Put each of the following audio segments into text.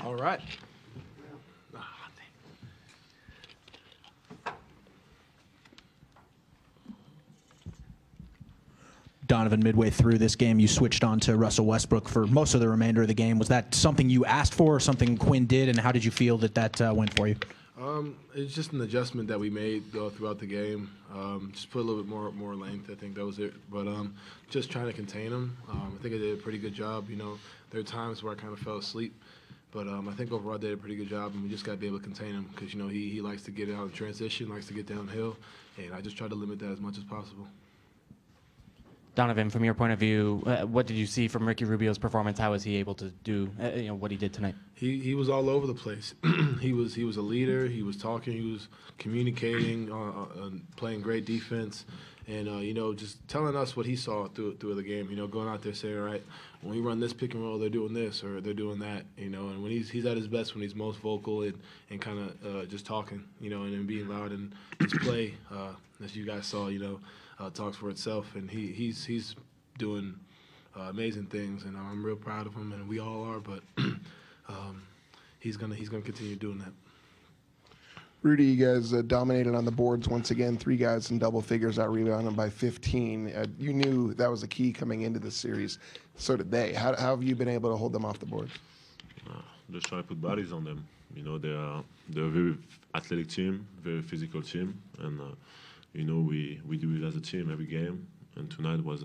All right. Donovan, midway through this game, you switched on to Russell Westbrook for most of the remainder of the game. Was that something you asked for or something Quinn did, and how did you feel that went for you? It's just an adjustment that we made throughout the game. Just put a little bit more length. I think that was it. But just trying to contain him. I think I did a pretty good job. You know, there are times where I kind of fell asleep. But I think overall I did a pretty good job, and we just got to be able to contain him because, you know, he likes to get out in transition, likes to get downhill, and I just try to limit that as much as possible. Donovan, from your point of view, what did you see from Ricky Rubio's performance? How was he able to do what he did tonight? He was all over the place. he was a leader. He was talking. He was communicating, playing great defense, and you know, just telling us what he saw through the game. You know, going out there saying, all right, when we run this pick and roll, they're doing this or they're doing that. You know, and when he's at his best, when he's most vocal and kind of just talking. You know, and then being loud, and his play, as you guys saw, you know. Talks for itself, and he's doing amazing things, and I'm real proud of him, and we all are. But he's gonna continue doing that. Rudy, you guys dominated on the boards once again. 3 guys in double figures, out rebounded by 15. You knew that was a key coming into the series. So did they. How have you been able to hold them off the boards? Just try to put bodies on them. You know, they're a very athletic team, very physical team, and. You know, we do it as a team every game, and tonight was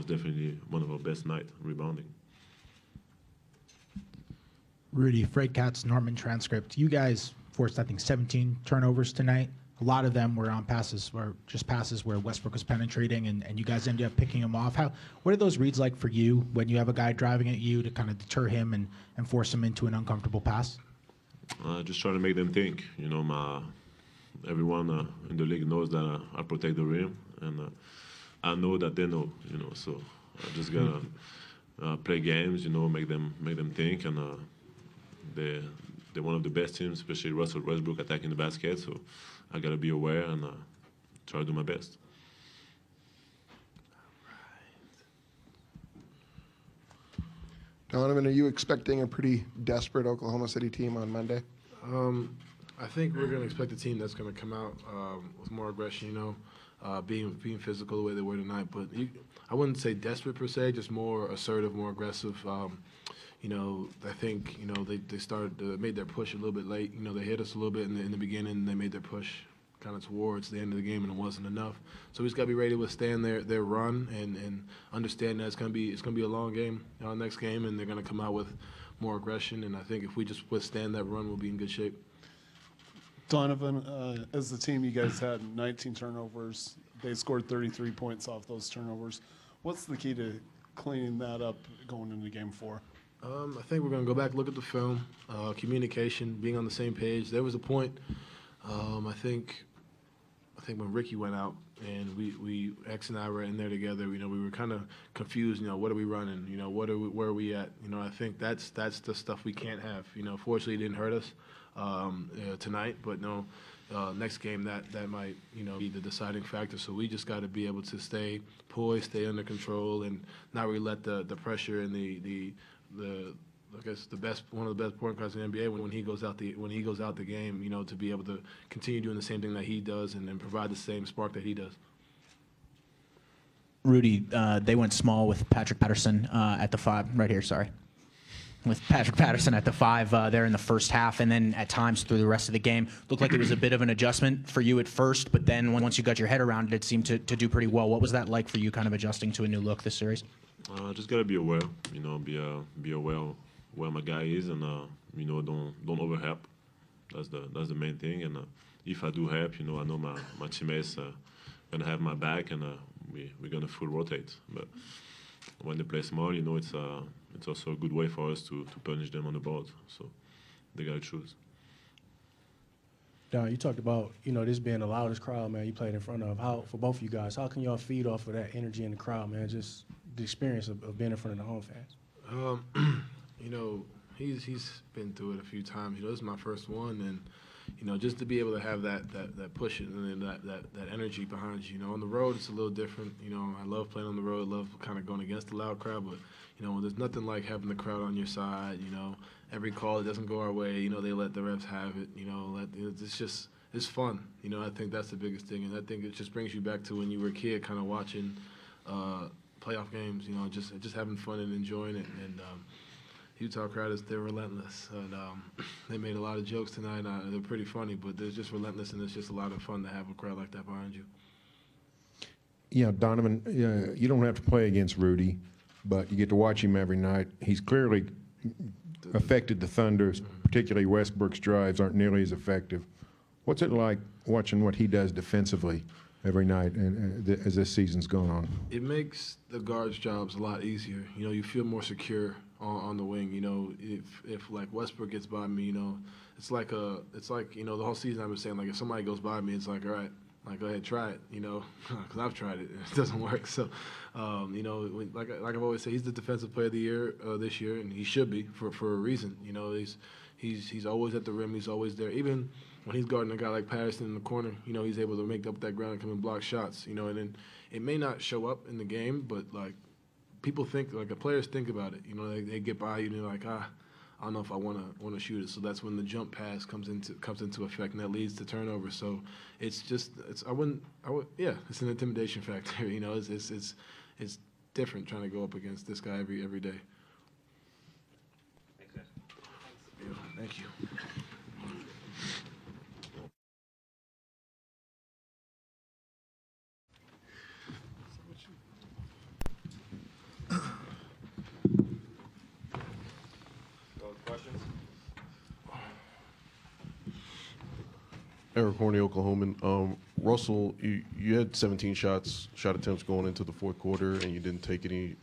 definitely one of our best nights rebounding. Rudy, Fred Katz's Norman transcript. You guys forced, I think, 17 turnovers tonight. A lot of them were on passes, where Westbrook was penetrating, and you guys ended up picking him off. What are those reads like for you when you have a guy driving at you to kind of deter him and force him into an uncomfortable pass? Just try to make them think. You know, everyone in the league knows that I protect the rim, and I know that they know. You know, so I just gotta play games. You know, make them think, and they're one of the best teams, especially Russell Westbrook attacking the basket. So I gotta be aware and try to do my best. Donovan, are you expecting a pretty desperate Oklahoma City team on Monday? I think we're going to expect a team that's going to come out with more aggression, you know, being physical the way they were tonight. But I wouldn't say desperate per se, just more assertive, more aggressive. You know, I think, you know, they made their push a little bit late. You know, they hit us a little bit in the beginning, and they made their push kind of towards the end of the game, and it wasn't enough. So we just got to be ready to withstand their run and understand that it's going to be a long game, next game, and they're going to come out with more aggression. And I think if we just withstand that run, we'll be in good shape. Donovan, as the team, you guys had 19 turnovers. They scored 33 points off those turnovers. What's the key to cleaning that up going into Game 4? I think we're going to go back, look at the film, communication, being on the same page. There was a point, I think when Ricky went out and X and I were in there together, you know, we were kind of confused, you know, what are we running? You know, where are we at? You know, I think that's the stuff we can't have. You know, fortunately it didn't hurt us tonight, but no, next game that might, you know, be the deciding factor. So we just got to be able to stay poised, stay under control, and not really let the pressure and the I guess one of the best point guards in the NBA when he goes out the game, you know, to be able to continue doing the same thing that he does and provide the same spark that he does. Rudy, they went small with Patrick Patterson at the 5 right here. Sorry. With Patrick Patterson at the 5 there in the first half, and then at times through the rest of the game. Looked like it was a bit of an adjustment for you at first, but then once you got your head around it, it seemed to do pretty well. What was that like for you, kind of adjusting to a new look this series? Just gotta be aware, you know, be aware where my guy is, and you know, don't overhelp. That's the main thing. And if I do help, you know, I know my teammates gonna have my back, and we're gonna full rotate. But when they play small, you know, it's also a good way for us to punish them on the board. So they gotta choose. Don, you talked about, you know, this being the loudest crowd, man, you played in front of. How, for both of you guys, how can y'all feed off of that energy in the crowd, man? Just the experience of being in front of the home fans. You know, he's been through it a few times. You know, this is my first one, and just to be able to have that push and then that energy behind you. On the road it's a little different. I love playing on the road. I love kind of going against the loud crowd, but there's nothing like having the crowd on your side. Every call that doesn't go our way, they let the refs have it. It's fun. I think that's the biggest thing, and I think it just brings you back to when you were a kid, kind of watching playoff games. Just having fun and enjoying it. And Utah crowd they're relentless, and they made a lot of jokes tonight. They're pretty funny, but they're just relentless, and it's just a lot of fun to have a crowd like that behind you. Yeah, Donovan, you don't have to play against Rudy, but you get to watch him every night. He's clearly affected the Thunder, particularly Westbrook's drives aren't nearly as effective. What's it like watching what he does defensively every night and as this season's going on? It makes the guards' jobs a lot easier. You feel more secure on the wing. If like Westbrook gets by me, it's like the whole season I've been saying, like, if somebody goes by me, it's like, all right, like, go ahead, try it, because I've tried it and it doesn't work. So, like I've always said, he's the defensive player of the year this year, and he should be for a reason. He's always at the rim. He's always there. Even when he's guarding a guy like Patterson in the corner, he's able to make up that ground and come and block shots. And then it may not show up in the game, but like people think, like the players think about it. They get by you and they're like, I don't know if I want to shoot it. So that's when the jump pass comes into effect, and that leads to turnovers. So it's an intimidation factor. It's different trying to go up against this guy every day. Thanks, guys. Yeah, thank you. Eric Horney, Oklahoman. Russell, you had 17 shot attempts going into the fourth quarter, and you didn't take any.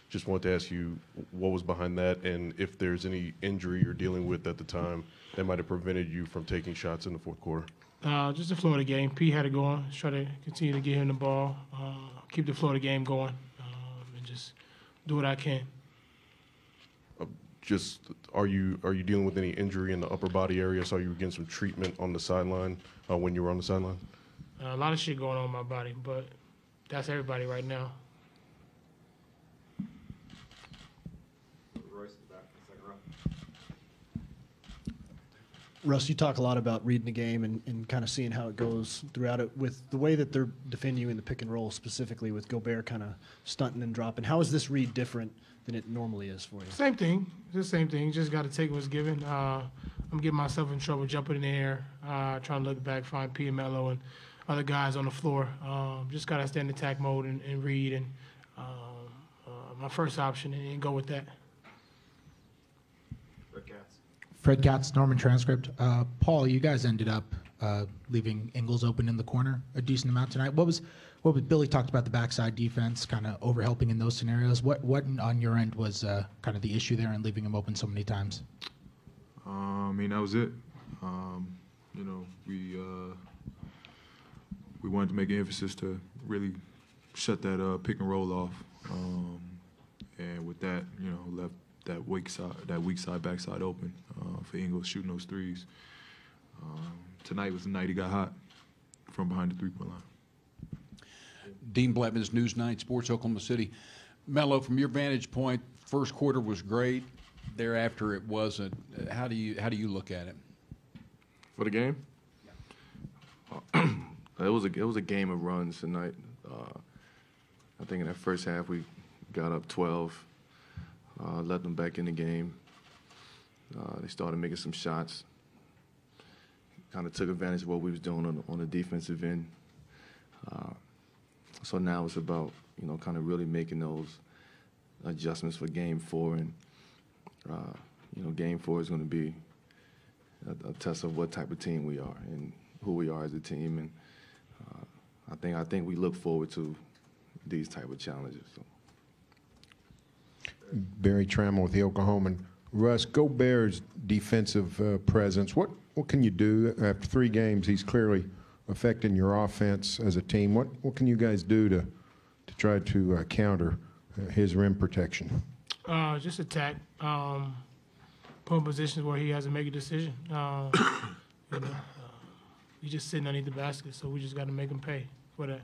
Just wanted to ask you what was behind that, and if there's any injury you're dealing with at the time that might have prevented you from taking shots in the fourth quarter. Just the flow of the game. P had it going. Try to continue to get him the ball, keep the flow of the game going, and just do what I can. Just are you dealing with any injury in the upper body area? So you were getting some treatment on the sideline when you were on the sideline? A lot of shit going on in my body, but that's everybody right now. Russ, you talk a lot about reading the game and kind of seeing how it goes throughout it. With the way that they're defending you in the pick and roll, specifically with Gobert kind of stunting and dropping, how is this read different than it normally is for you? Same thing. It's the same thing. You just got to take what's given. I'm getting myself in trouble jumping in the air, trying to look back, find P and Melo and other guys on the floor. Just got to stay in attack mode and read and my first option and go with that. Fred Katz, Norman Transcript. Paul, you guys ended up leaving Ingles open in the corner a decent amount tonight. What was Billy talked about the backside defense, kind of overhelping in those scenarios. What on your end was kind of the issue there and leaving him open so many times? That was it. We wanted to make an emphasis to really shut that pick and roll off, and with that, left that weak side, backside open for Ingles shooting those threes. Tonight was the night he got hot from behind the three-point line. Dean Blattman's Newsnight Sports, Oklahoma City. Melo, from your vantage point, first quarter was great. Thereafter, it wasn't. How do you look at it? For the game? It was a game of runs tonight. I think in that first half we got up 12. Let them back in the game. They started making some shots. Kind of took advantage of what we was doing on the defensive end. So now it's about kind of really making those adjustments for Game 4, and Game 4 is going to be a test of what type of team we are and who we are as a team. And I think we look forward to these type of challenges. So. Barry Trammell with the Oklahoman. Russ, Gobert's defensive presence, what can you do? After 3 games, he's clearly affecting your offense as a team. What can you guys do to try to counter his rim protection? Just attack. Put in positions where he has to make a decision. You know, we just sitting underneath the basket, so we just got to make them pay for that.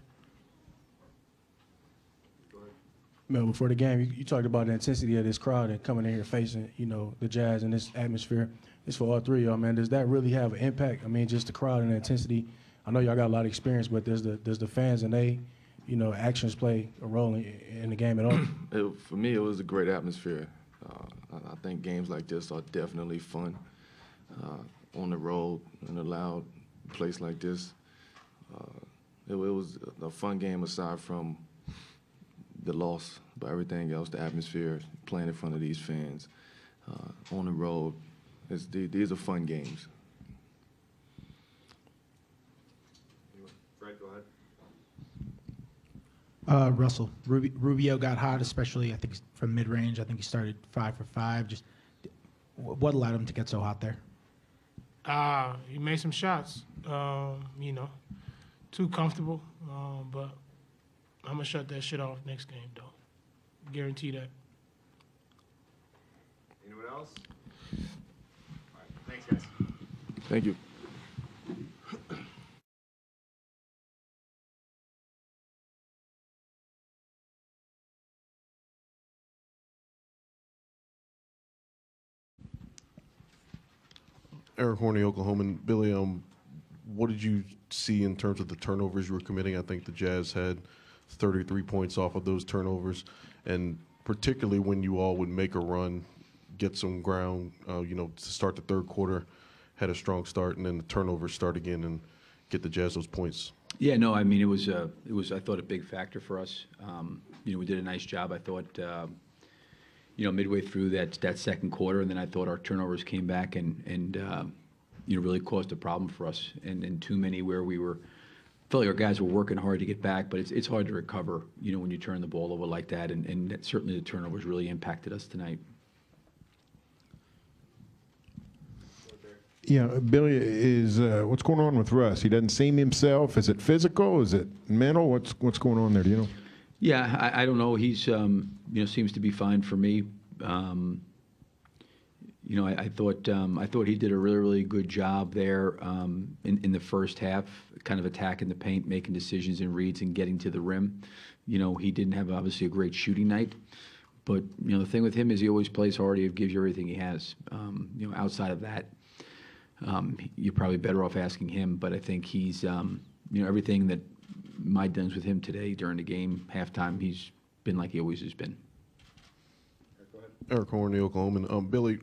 Mel, before the game, you talked about the intensity of this crowd and coming in here facing, the Jazz and this atmosphere. It's for all three of y'all, man. Does that really have an impact? I mean, just the crowd and the intensity. I know y'all got a lot of experience, but does the fans and they, actions play a role in the game at all? For me, it was a great atmosphere. I think games like this are definitely fun. On the road, in a loud place like this, it was a fun game aside from the loss, but everything else, the atmosphere, playing in front of these fans, on the road, these are fun games. Fred, go ahead. Russell, Rubio got hot, especially I think from mid-range. I think he started 5 for 5. Just what allowed him to get so hot there? He made some shots. Too comfortable, but I'm gonna shut that shit off next game, though. Guarantee that. Anyone else? All right. Thanks, guys. Thank you. Eric Horney, Oklahoman. Billy, what did you see in terms of the turnovers you were committing? I think the Jazz had 33 points off of those turnovers, and particularly when you all would make a run, get some ground, to start the third quarter, had a strong start, and then the turnovers start again and get the Jazz those points. Yeah, no, I mean, it was I thought, a big factor for us. We did a nice job, I thought, midway through that second quarter, and then I thought our turnovers came back and really caused a problem for us, and too many where we were, felt like our guys were working hard to get back, but it's hard to recover, when you turn the ball over like that, and certainly the turnovers really impacted us tonight. Yeah, Billy, what's going on with Russ? He doesn't seem himself. Is it physical? Is it mental? What's going on there? Do you know? Yeah, I don't know. He's seems to be fine for me. I thought he did a really good job there in the first half, kind of attacking the paint, making decisions and reads, and getting to the rim. He didn't have obviously a great shooting night, but the thing with him is he always plays hard. He gives you everything he has. Outside of that, you're probably better off asking him. But I think he's everything that Mike done with him today during the game, halftime, he's been like he always has been. Eric Horney, Oklahoman. Billy,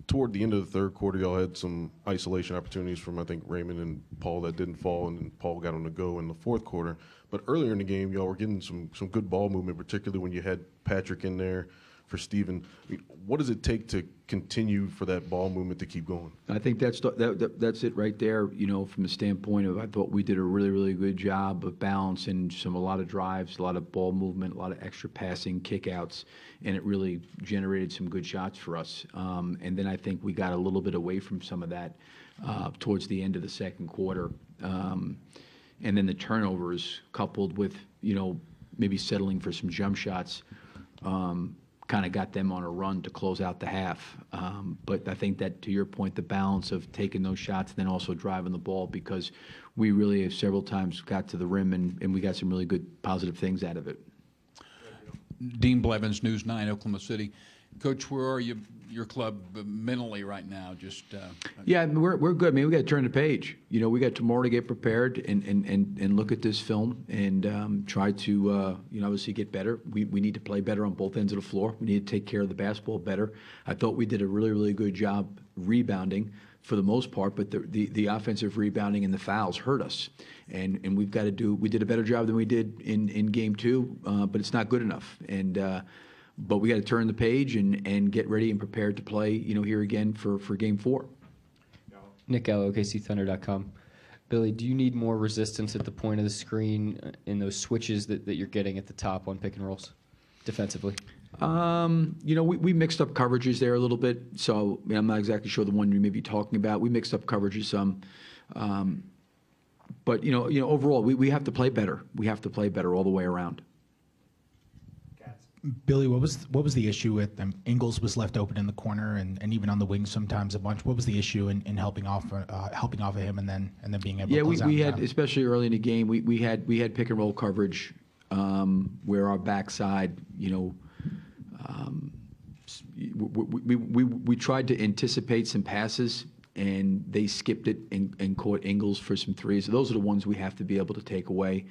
toward the end of the third quarter, y'all had some isolation opportunities from, I think, Raymond and Paul that didn't fall, and then Paul got on the go in the fourth quarter. But earlier in the game, y'all were getting some good ball movement, particularly when you had Patrick in there for Steven. I mean, what does it take to continue for that ball movement to keep going? I think that's it right there. From the standpoint of, I thought we did a really good job of balance and a lot of drives, a lot of ball movement, a lot of extra passing, kickouts, and it really generated some good shots for us. And then I think we got a little bit away from some of that towards the end of the second quarter. And then the turnovers, coupled with maybe settling for some jump shots, kind of got them on a run to close out the half. But I think that, to your point, the balance of taking those shots and then also driving the ball, because we really have several times got to the rim and we got some really good positive things out of it. Dean Blevins, News 9, Oklahoma City. Coach, where are you, your club mentally right now? Yeah, we're good. I mean, we got to turn the page. We got tomorrow to get prepared and look at this film and try to obviously get better. We need to play better on both ends of the floor. We need to take care of the basketball better. I thought we did a really good job rebounding for the most part, but the offensive rebounding and the fouls hurt us, and we did a better job than we did in game 2, but it's not good enough. But we got to turn the page and get ready and prepared to play, here again for game 4. Nick Gallo, OKCThunder.com. Billy, do you need more resistance at the point of the screen in those switches that you're getting at the top on pick and rolls defensively? We mixed up coverages there a little bit, so I'm not exactly sure the one you may be talking about. We mixed up coverages some. But, overall, we have to play better. We have to play better all the way around. Billy, what was the issue with Ingles was left open in the corner and even on the wing sometimes a bunch. What was the issue in helping off of him and then being able to close out? We had, especially early in the game, we had pick and roll coverage where our backside, we tried to anticipate some passes and they skipped it and caught Ingles for some threes. So those are the ones we have to be able to take away.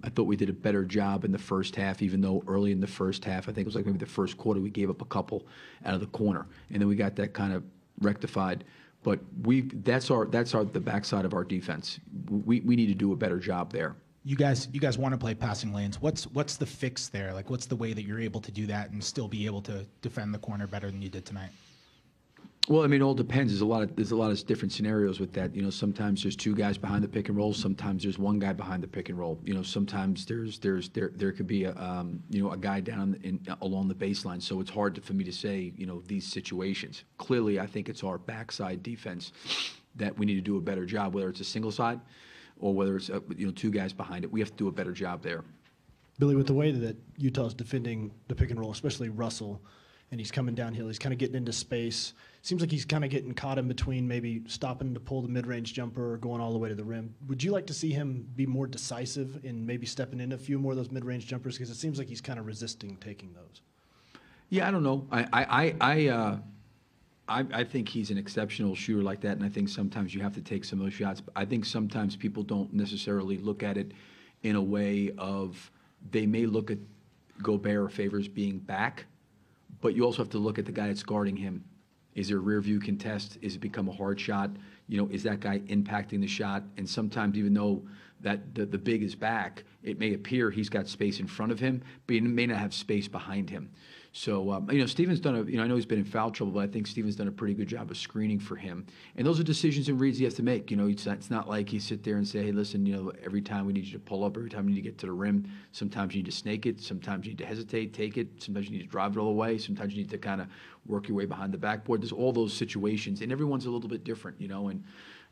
I thought we did a better job in the first half, even though early in the first half, I think it was like maybe the first quarter, we gave up a couple out of the corner, and then we got that kind of rectified. But that's the backside of our defense. We need to do a better job there. You guys want to play passing lanes. What's the fix there? Like, what's the way that you're able to do that and still be able to defend the corner better than you did tonight? Well, I mean, it all depends. There's a lot of different scenarios with that. Sometimes there's two guys behind the pick and roll. Sometimes there's one guy behind the pick and roll. Sometimes there could be a guy down along the baseline. So it's hard for me to say these situations. Clearly, I think it's our backside defense that we need to do a better job. Whether it's a single side or whether it's two guys behind it, we have to do a better job there. Billy, with the way that Utah's defending the pick and roll, especially Russell, and he's coming downhill, he's kind of getting into space. Seems like he's kind of getting caught in between, maybe stopping to pull the mid-range jumper or going all the way to the rim. Would you like to see him be more decisive in maybe stepping in a few more of those mid-range jumpers? Because it seems like he's kind of resisting taking those. Yeah, I don't know. I think he's an exceptional shooter like that, and I think sometimes you have to take some of those shots. I think sometimes people don't necessarily look at it in a way of they may look at Gobert or Favors being back, but you also have to look at the guy that's guarding him. Is there a rear view contest? Is it become a hard shot? Is that guy impacting the shot? And sometimes even though that the big is back, it may appear he's got space in front of him, but he may not have space behind him. So, Steven's done I know he's been in foul trouble, but I think Steven's done a pretty good job of screening for him. And those are decisions and reads he has to make. It's not like he sit there and say, hey, listen, every time we need you to pull up, every time we need to get to the rim, sometimes you need to snake it, sometimes you need to hesitate, take it, sometimes you need to drive it all the way, sometimes you need to kind of work your way behind the backboard. There's all those situations, and everyone's a little bit different, and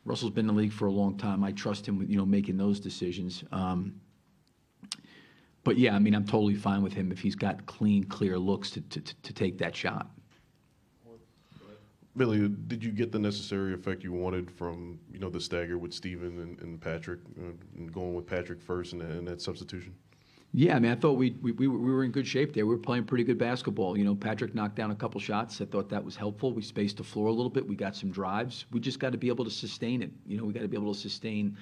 Russell's been in the league for a long time. I trust him with, making those decisions. But yeah, I mean, I'm totally fine with him if he's got clean, clear looks to take that shot. Billy, did you get the necessary effect you wanted from the stagger with Steven and Patrick, and going with Patrick first and that substitution? Yeah, I mean, I thought we were in good shape there. We were playing pretty good basketball. Patrick knocked down a couple shots. I thought that was helpful. We spaced the floor a little bit. We got some drives. We just got to be able to sustain it. We got to be able to sustain,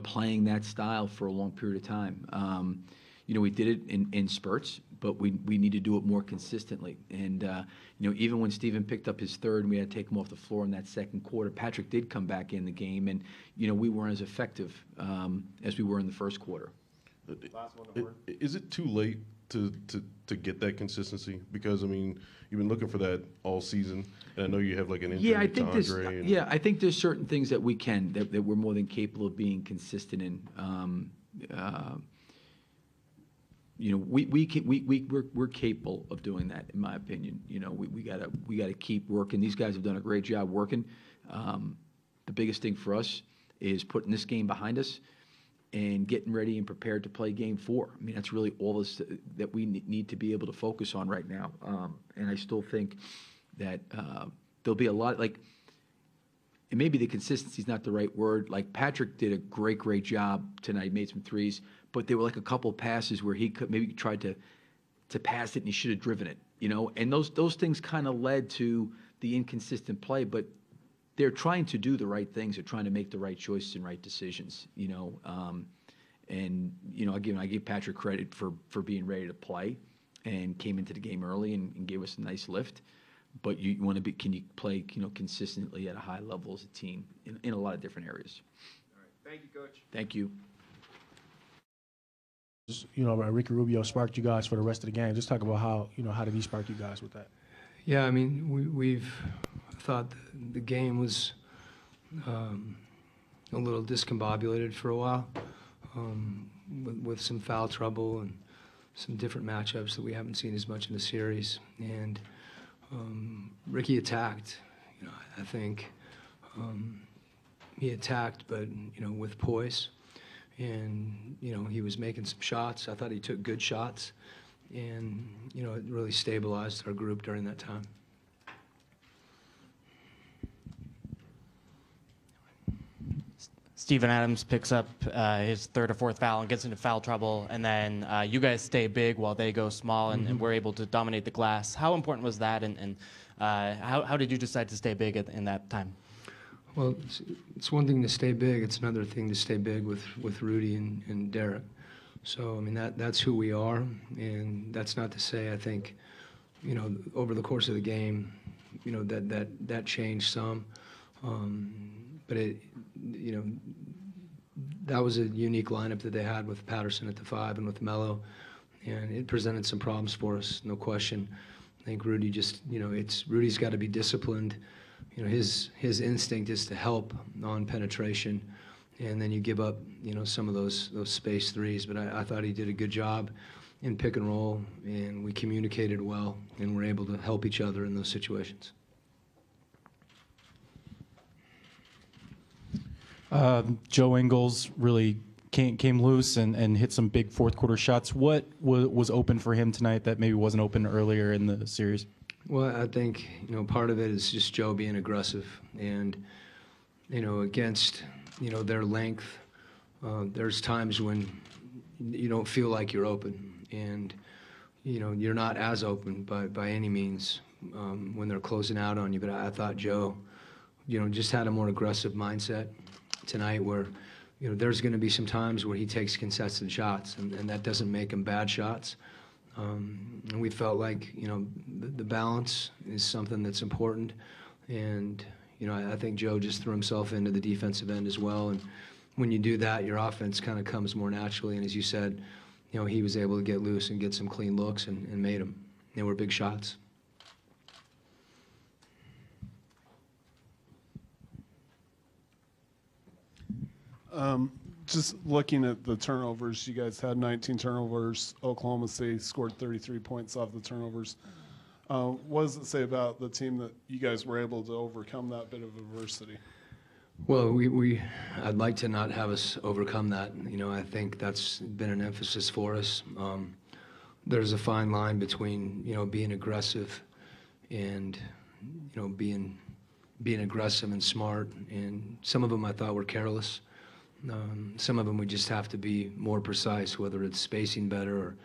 playing that style for a long period of time. We did it in spurts, but we need to do it more consistently. And, even when Steven picked up his third and we had to take him off the floor in that second quarter, Patrick did come back in the game, and, we weren't as effective as we were in the first quarter. Is it too late to get that consistency? Because, I mean, you've been looking for that all season, and I know you have like an injury to Andre. I think there's certain things that we can, that we're more than capable of being consistent in. We're capable of doing that, in my opinion. We gotta keep working. These guys have done a great job working. The biggest thing for us is putting this game behind us and getting ready and prepared to play Game 4. I mean, that's really all that we need to be able to focus on right now. And I still think that there'll be a lot, and maybe the consistency is not the right word. Like, Patrick did a great job tonight, made some threes, but there were like a couple passes where he maybe tried to pass it and he should have driven it, And those things kind of led to the inconsistent play, but they're trying to do the right things. They're trying to make the right choices and right decisions, And, again, I give Patrick credit for being ready to play and came into the game early and gave us a nice lift. But you want to can you play, consistently at a high level as a team in a lot of different areas. All right. Thank you, Coach. Thank you. Ricky Rubio sparked you guys for the rest of the game. Just talk about how did he spark you guys with that? Yeah, I mean, we've thought the game was a little discombobulated for a while with some foul trouble and some different matchups that we haven't seen as much in the series. And Ricky attacked. I think he attacked, but with poise. And he was making some shots. I thought he took good shots. and it really stabilized our group during that time. Steven Adams picks up his third or fourth foul and gets into foul trouble, and then you guys stay big while they go small, and we're able to dominate the glass. How important was that, and how did you decide to stay big in that time? Well, it's one thing to stay big. It's another thing to stay big with Rudy and Derek. So, I mean, that's who we are, and that's not to say I think, over the course of the game, that changed some. But that was a unique lineup that they had with Patterson at the 5 and with Melo, and it presented some problems for us, no question. I think Rudy just, Rudy's got to be disciplined. His instinct is to help on penetration, and then you give up, some of those space threes. But I thought he did a good job in pick and roll, and we communicated well, and were able to help each other in those situations. Joe Ingles really came loose and hit some big fourth quarter shots. What was open for him tonight that maybe wasn't open earlier in the series? Well, I think, part of it is just Joe being aggressive, and, against, their length, there's times when you don't feel like you're open, and, you're not as open by any means when they're closing out on you. But I thought Joe, just had a more aggressive mindset tonight where, there's going to be some times where he takes contested shots, and that doesn't make him bad shots. And we felt like, the balance is something that's important. And, I think Joe just threw himself into the defensive end as well. And when you do that, your offense kind of comes more naturally. And as you said, he was able to get loose and get some clean looks and made them. They were big shots. Just looking at the turnovers, you guys had 19 turnovers. Oklahoma State scored 33 points off the turnovers. What does it say about the team that you guys were able to overcome that bit of adversity? Well, I'd like to not have us overcome that. I think that's been an emphasis for us. There's a fine line between, being aggressive and, being aggressive and smart. And some of them I thought were careless. Some of them we just have to be more precise, whether it's spacing better or,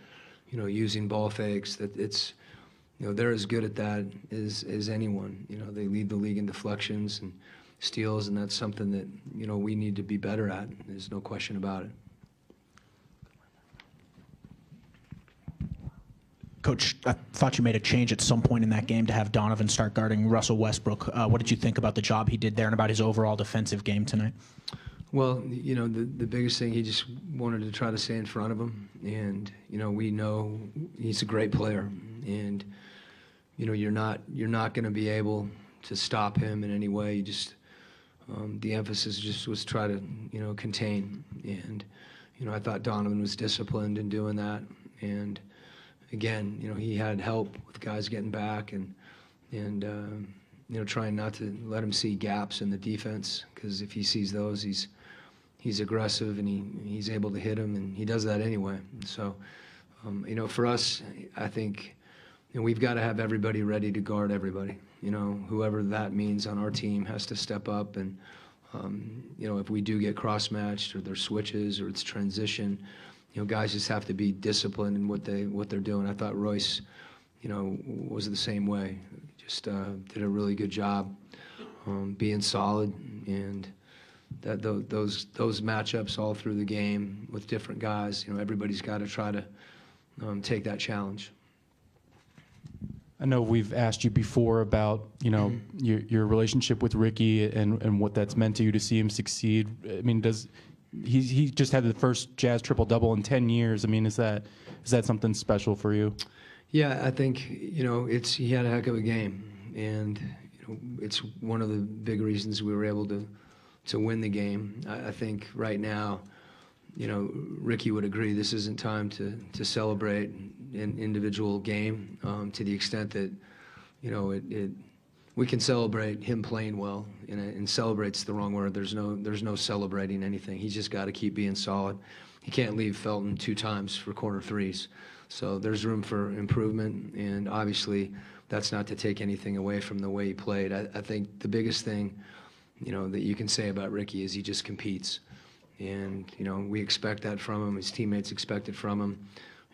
using ball fakes. That it's, they're as good at that as anyone. They lead the league in deflections and steals, and that's something that, we need to be better at. There's no question about it. Coach, I thought you made a change at some point in that game to have Donovan start guarding Russell Westbrook. What did you think about the job he did there and about his overall defensive game tonight? Well, the biggest thing, he just wanted to try to stay in front of him. And, we know he's a great player. And, you're not going to be able to stop him in any way. You just, the emphasis just was try to, contain. And, I thought Donovan was disciplined in doing that. And, again, he had help with guys getting back and trying not to let him see gaps in the defense, because if he sees those, he's aggressive and he's able to hit him, and he does that anyway. So, for us, I think we've got to have everybody ready to guard everybody. Whoever that means on our team has to step up, and if we do get cross-matched or there's switches or it's transition, guys just have to be disciplined in what they're doing. I thought Royce, was the same way. Just did a really good job being solid, and that those matchups all through the game with different guys. Everybody's got to try to take that challenge. I know we've asked you before about your relationship with Ricky and what that's meant to you to see him succeed. I mean, he just had the first Jazz triple-double in 10 years. I mean, is that something special for you? Yeah, I think he had a heck of a game, and it's one of the big reasons we were able to win the game. I think right now, Ricky would agree this isn't time to celebrate an individual game to the extent that we can celebrate him playing well, and celebrate's the wrong word. There's no celebrating anything. He's just got to keep being solid. He can't leave Felton 2 times for corner threes. So there's room for improvement, and obviously that's not to take anything away from the way he played. I think the biggest thing, that you can say about Ricky is he just competes. And, we expect that from him. His teammates expect it from him.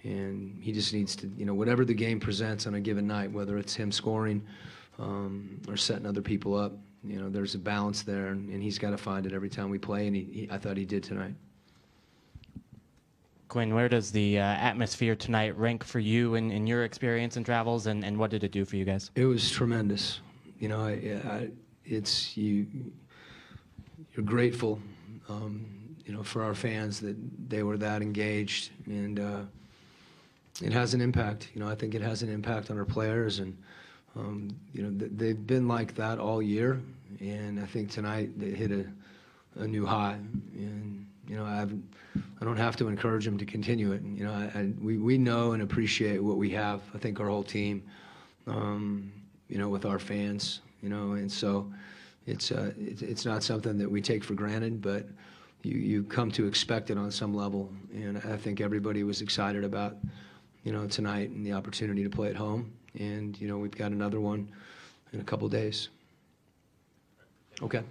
And he just needs to, whatever the game presents on a given night, whether it's him scoring or setting other people up, there's a balance there, and he's got to find it every time we play, and I thought he did tonight. Quinn, where does the atmosphere tonight rank for you in your experience and travels, and what did it do for you guys? It was tremendous. It's you're grateful, for our fans that they were that engaged, and it has an impact. I think it has an impact on our players, and they've been like that all year, and I think tonight they hit a new high, and I don't have to encourage them to continue it. We know and appreciate what we have. I think our whole team, with our fans, and so it's not something that we take for granted, but you come to expect it on some level, and I think everybody was excited about tonight and the opportunity to play at home, and we've got another one in a couple days. Okay.